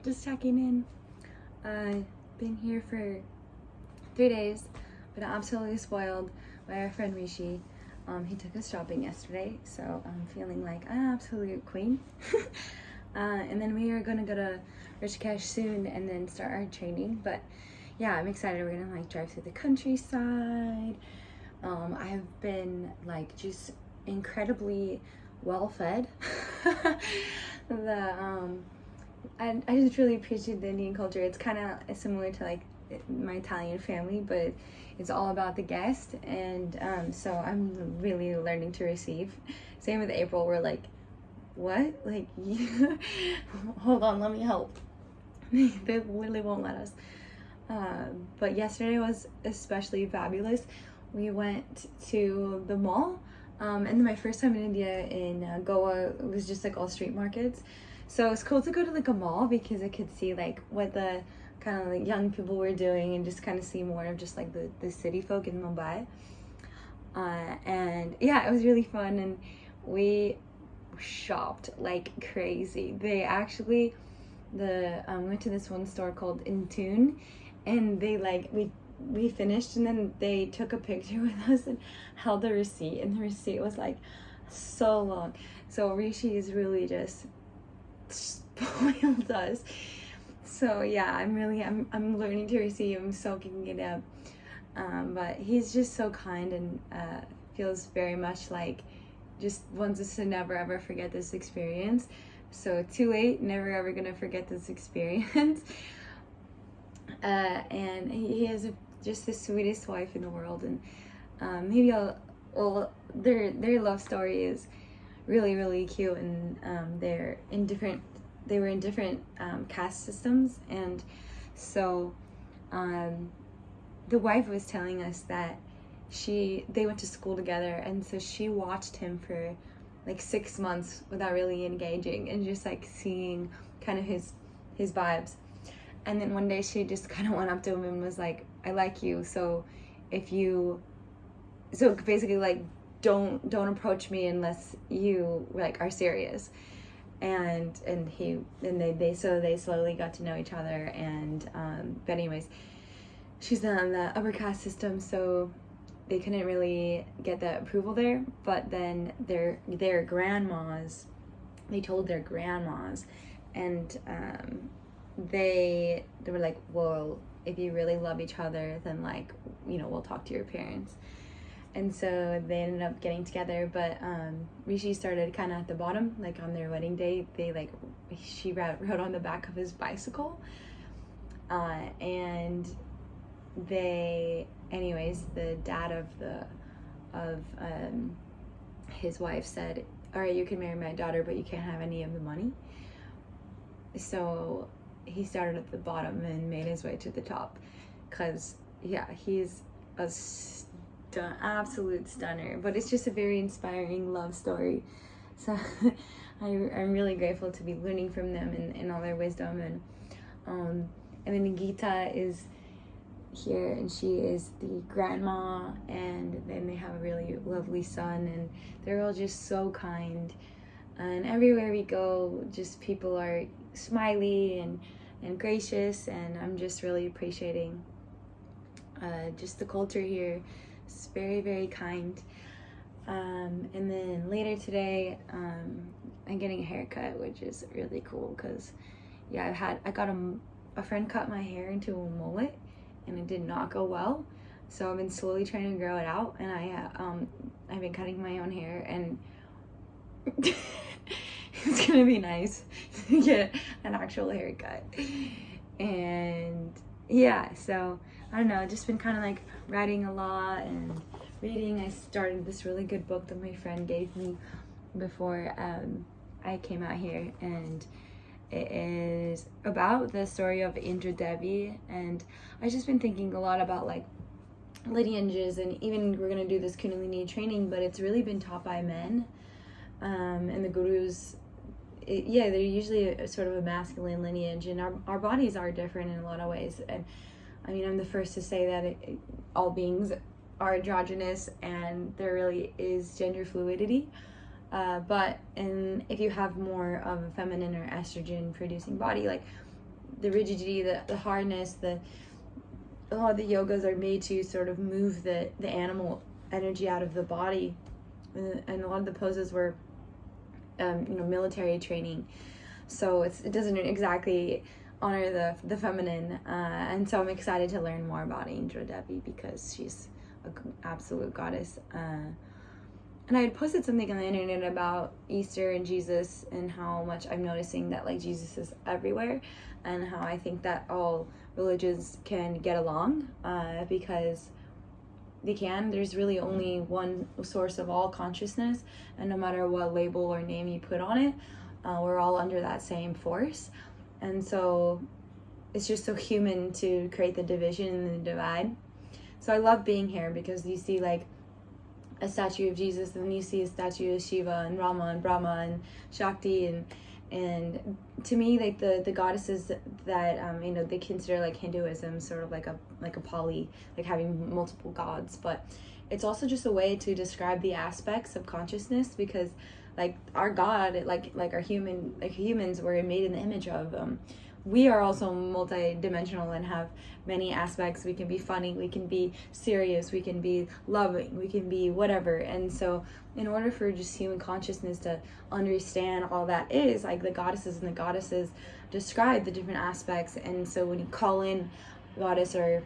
just checking in. I've been here for 3 days, been absolutely spoiled by our friend Rishi. He took us shopping yesterday, so I'm feeling like an absolute queen. And then we are gonna go to Rishikesh soon and then start our training. But yeah, I'm excited. We're gonna drive through the countryside. I have been just incredibly well fed. I just really appreciate the Indian culture. It's kind of similar to my Italian family, but it's all about the guest, and so I'm really learning to receive. Same with April. We're like, what? Hold on, let me help. They literally won't let us. But yesterday was especially fabulous. We went to the mall, and my first time in India in Goa, it was just all street markets. So it's cool to go to a mall because I could see what the kind of young people were doing and just kind of see more of just the city folk in Mumbai. And yeah, it was really fun, and we shopped like crazy. They actually went to this one store called Intune, and they we finished, and then they took a picture with us and held the receipt, and the receipt was so long. So Rishi is really just spoiled us. So yeah, I'm learning to receive. I'm soaking it up. But he's just so kind, and feels very much just wants us to never ever forget this experience. So too late, never ever gonna forget this experience. And he has just the sweetest wife in the world, and maybe their love story is really, really cute, and they were in different caste systems, and so the wife was telling us that they went to school together, and so she watched him for 6 months without really engaging, and just seeing kind of his vibes. And then one day she just kind of went up to him and was like, I like you, so basically don't approach me unless you are serious. And they slowly got to know each other, and but anyways, she's on the upper caste system, so they couldn't really get the approval there. But then their grandmas, they told their grandmas, and they were like, well, if you really love each other, then we'll talk to your parents. And so they ended up getting together, but Rishi started kind of at the bottom. On their wedding day, she rode on the back of his bicycle, and the dad of his wife said, all right, you can marry my daughter, but you can't have any of the money. So he started at the bottom and made his way to the top, because yeah, he's absolute stunner. But it's just a very inspiring love story, so I'm really grateful to be learning from them and all their wisdom. And then Geeta is here, and she is the grandma, and then they have a really lovely son, and they're all just so kind, and everywhere we go, just people are smiley and gracious, and I'm just really appreciating just the culture here. It's very, very kind. And then later today, I'm getting a haircut, which is really cool, because yeah, I got a friend cut my hair into a mullet, and it did not go well. So I've been slowly trying to grow it out, and I've been cutting my own hair, and it's gonna be nice to get an actual haircut. And yeah, so I don't know, just been kind of writing a lot and reading. I started this really good book that my friend gave me before I came out here, and it is about the story of Indra Devi, and I've just been thinking a lot about lineages, and even we're gonna do this Kundalini training, but it's really been taught by men, and the gurus, they're usually a sort of a masculine lineage, and our bodies are different in a lot of ways. And I mean, I'm the first to say that all beings are androgynous, and there really is gender fluidity. But if you have more of a feminine or estrogen producing body, the rigidity, the hardness, a lot of the yogas are made to sort of move the animal energy out of the body, and a lot of the poses were military training, so it doesn't exactly honor the feminine, and so I'm excited to learn more about Angel Devi because she's an absolute goddess. And I had posted something on the internet about Easter and Jesus and how much I'm noticing that like Jesus is everywhere, and how I think that all religions can get along, because they can. There's really only one source of all consciousness, and no matter what label or name you put on it, we're all under that same force. And so it's just so human to create the division and the divide. So I love being here because you see like a statue of Jesus, and then you see a statue of Shiva and Rama and Brahma and Shakti, and to me, like the goddesses that they consider like Hinduism sort of like a poly, like having multiple gods, but it's also just a way to describe the aspects of consciousness, because like our God, like our humans were made in the image of, we are also multi-dimensional and have many aspects. We can be funny, we can be serious, we can be loving, we can be whatever. And so in order for just human consciousness to understand all that is, like the goddesses describe the different aspects. And so when you call in goddess or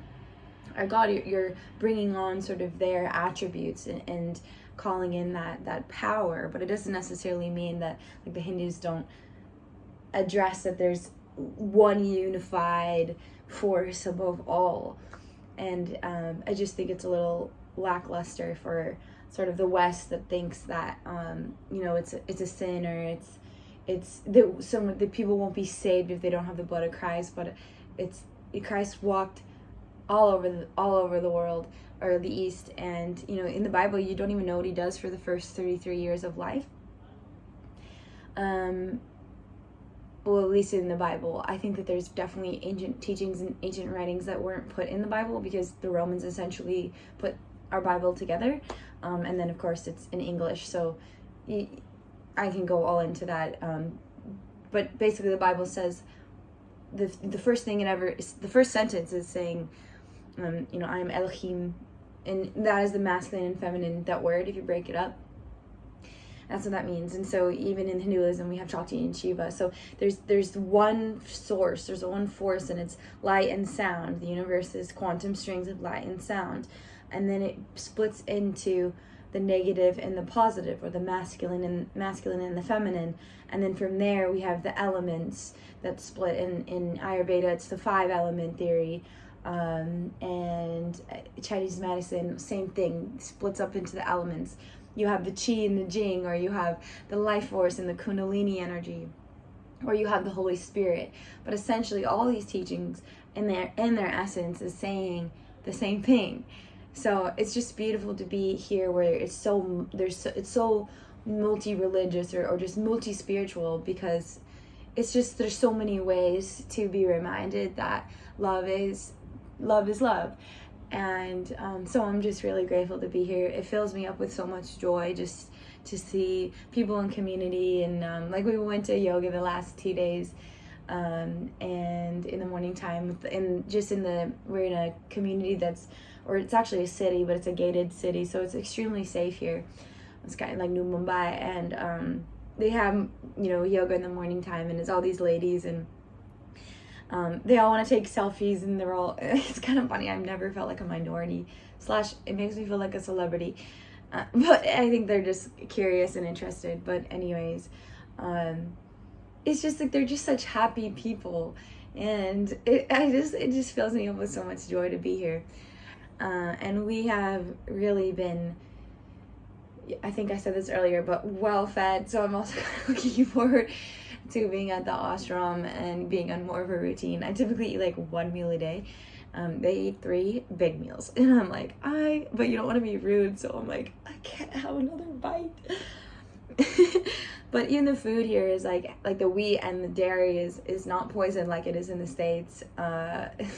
God, you're bringing on sort of their attributes and calling in that power. But it doesn't necessarily mean that like the Hindus don't address that there's one unified force above all. And I just think it's a little lackluster for sort of the West that thinks that it's a sin, or it's the people won't be saved if they don't have the blood of Christ. But Christ walked all over the world, or the East, and in the Bible you don't even know what he does for the first 33 years of life. Well, at least in the Bible. I think that there's definitely ancient teachings and ancient writings that weren't put in the Bible because the Romans essentially put our Bible together. And then, of course, it's in English. So I can go all into that. But basically, the Bible says the first thing the first sentence is saying, I am Elohim. And that is the masculine and feminine, that word, if you break it up. That's what that means. And so even in Hinduism, we have Shakti and Shiva. So there's one source, there's one force, and it's light and sound. The universe is quantum strings of light and sound. And then it splits into the negative and the positive, or the masculine and the feminine. And then from there, we have the elements that split. In Ayurveda, it's the 5-element theory. And Chinese medicine, same thing, splits up into the elements. You have the Qi and the Jing, or you have the life force and the Kundalini energy, or you have the Holy Spirit. But essentially, all these teachings in their essence is saying the same thing. So it's just beautiful to be here, where it's so multi-religious or just multi-spiritual, because it's just, there's so many ways to be reminded that love is love. And so I'm just really grateful to be here. It fills me up with so much joy just to see people in community. And like we went to yoga the last 2 days, and in the morning time, we're in a community it's actually a city, but it's a gated city, so it's extremely safe here. It's kind of like New Mumbai, and they have yoga in the morning time, and it's all these ladies, and they all want to take selfies, and they're all, it's kind of funny. I've never felt like a minority / it makes me feel like a celebrity, but I think they're just curious and interested. But anyways, it's just like they're just such happy people, and it just fills me up with so much joy to be here. And we have really been, I think I said this earlier, but well fed. So I'm also looking forward to being at the ashram and being on more of a routine. I typically eat like 1 meal a day. They eat 3 big meals, and I'm like, but you don't want to be rude, so I'm like, I can't have another bite. But even the food here is like the wheat and the dairy is not poison like it is in the States.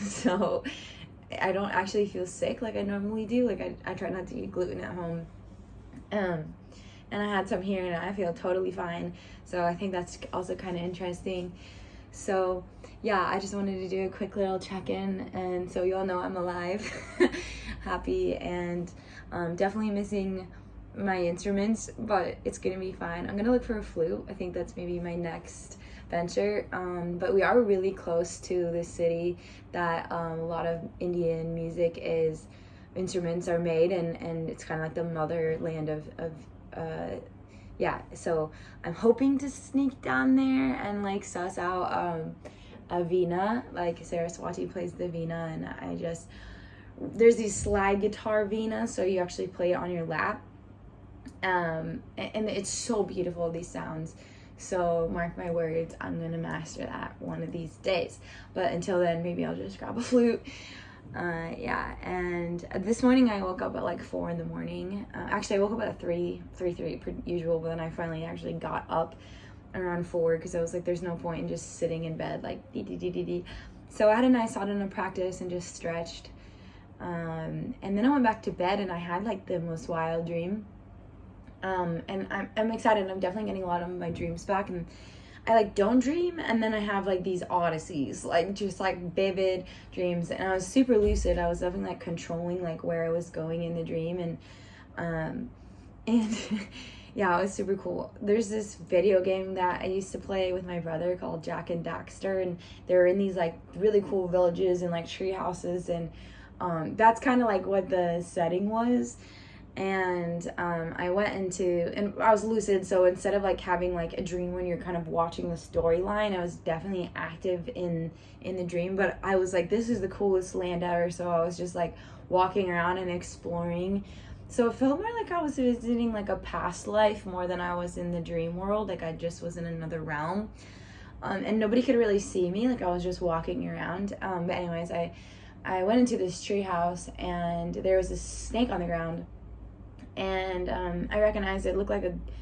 So I don't actually feel sick like I normally do. Like I try not to eat gluten at home. And I had some here, and I feel totally fine. So I think that's also kind of interesting. So yeah, I just wanted to do a quick little check-in, and so you all know I'm alive, happy, and definitely missing my instruments, but it's gonna be fine. I'm gonna look for a flute. I think that's maybe my next venture. But we are really close to this city that a lot of Indian music is, instruments are made, and it's kind of like the motherland of yeah, so I'm hoping to sneak down there and like suss out a veena, like Saraswati plays the veena, and there's these slide guitar veena, so you actually play it on your lap, and it's so beautiful, these sounds. So mark my words, I'm gonna master that one of these days. But until then, maybe I'll just grab a flute. Yeah, and this morning I woke up at like 4 in the morning. Actually, I woke up at 3 per usual, but then I finally actually got up around 4 because I was like, there's no point in just sitting in bed like dee. So I had a nice sadhana practice and just stretched. And then I went back to bed and I had like the most wild dream. And I'm excited. I'm definitely getting a lot of my dreams back, and I like don't dream, and then I have like these odysseys, like just like vivid dreams, and I was super lucid. I was definitely like controlling like where I was going in the dream, and yeah, it was super cool. There's this video game that I used to play with my brother called Jack and Daxter, and they're in these like really cool villages and like tree houses, and that's kind of like what the setting was. And I went into, and I was lucid, so instead of like having like a dream when you're kind of watching the storyline, I was definitely active in the dream. But I was like, this is the coolest land ever, so I was just like walking around and exploring. So it felt more like I was visiting like a past life more than I was in the dream world, like I just was in another realm. And nobody could really see me, like I was just walking around. But anyways, I went into this tree house, and there was this snake on the ground. And I recognized it looked like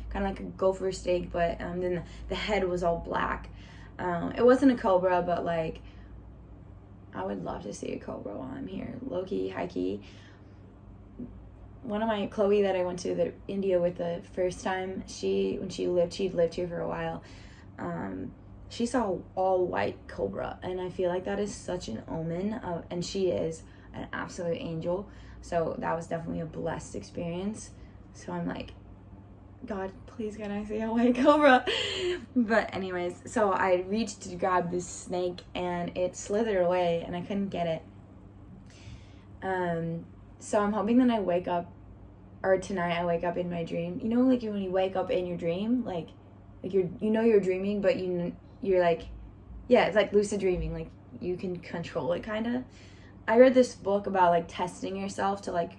kind of like a gopher snake, but then the head was all black. It wasn't a cobra, but like I would love to see a cobra while I'm here. Low-key, high-key. One of my, Chloe, that I went to India with the first time, she'd lived here for a while. She saw all white cobra, and I feel like that is such an omen and she is an absolute angel. So that was definitely a blessed experience. So I'm like, God, please can I see a white cobra? But anyways, so I reached to grab this snake, and it slithered away, and I couldn't get it. So I'm hoping that I wake up, or tonight I wake up in my dream. You know, like when you wake up in your dream, like you're dreaming, but you're like, yeah, it's like lucid dreaming. Like you can control it, kind of. I read this book about like testing yourself to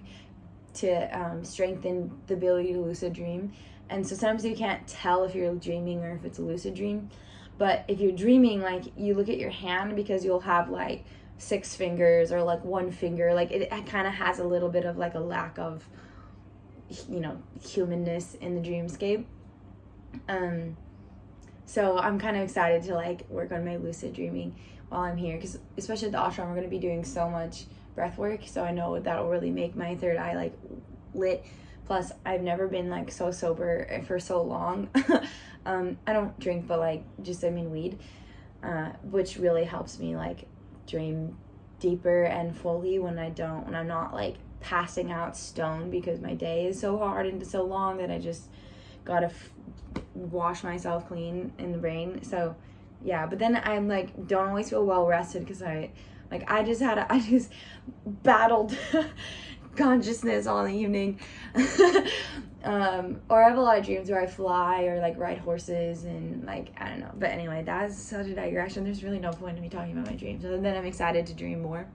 strengthen the ability to lucid dream. And so sometimes you can't tell if you're dreaming or if it's a lucid dream. But if you're dreaming, like you look at your hand, because you'll have like 6 fingers or like 1 finger. Like it kind of has a little bit of like a lack of, you know, humanness in the dreamscape. So I'm kind of excited to like work on my lucid dreaming while I'm here, because especially at the ashram, we're going to be doing so much breath work, so I know that'll really make my third eye like lit. Plus I've never been like so sober for so long. I don't drink, but like weed, which really helps me like dream deeper and fully when I'm not like passing out stoned, because my day is so hard and so long that I just gotta wash myself clean in the brain. So yeah, but then I'm like don't always feel well rested, because I just battled consciousness all the evening. Or I have a lot of dreams where I fly or like ride horses and like I don't know. But anyway, that's such a digression. There's really no point in me talking about my dreams, other than I'm excited to dream more.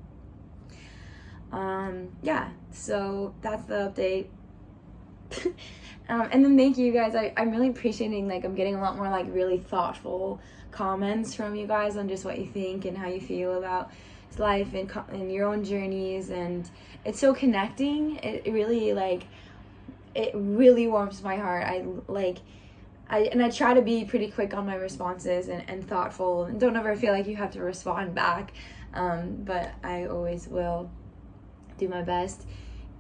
Yeah, so that's the update. And then thank you guys. I'm really appreciating, like I'm getting a lot more like really thoughtful comments from you guys on just what you think and how you feel about life and your own journeys, and it's so connecting. It really warms my heart. I try to be pretty quick on my responses and thoughtful, and don't ever feel like you have to respond back, but I always will do my best.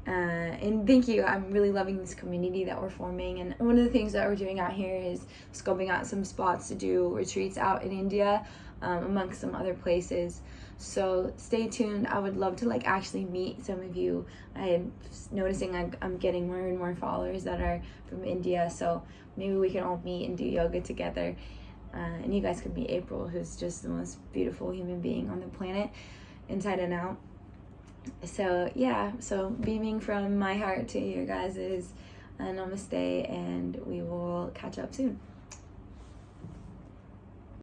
And thank you. I'm really loving this community that we're forming. And one of the things that we're doing out here is scoping out some spots to do retreats out in India, amongst some other places. So stay tuned. I would love to like actually meet some of you. I'm noticing I'm getting more and more followers that are from India. So maybe we can all meet and do yoga together. And you guys could meet April, who's just the most beautiful human being on the planet, inside and out. So yeah, so beaming from my heart to you guys is namaste, and we will catch up soon.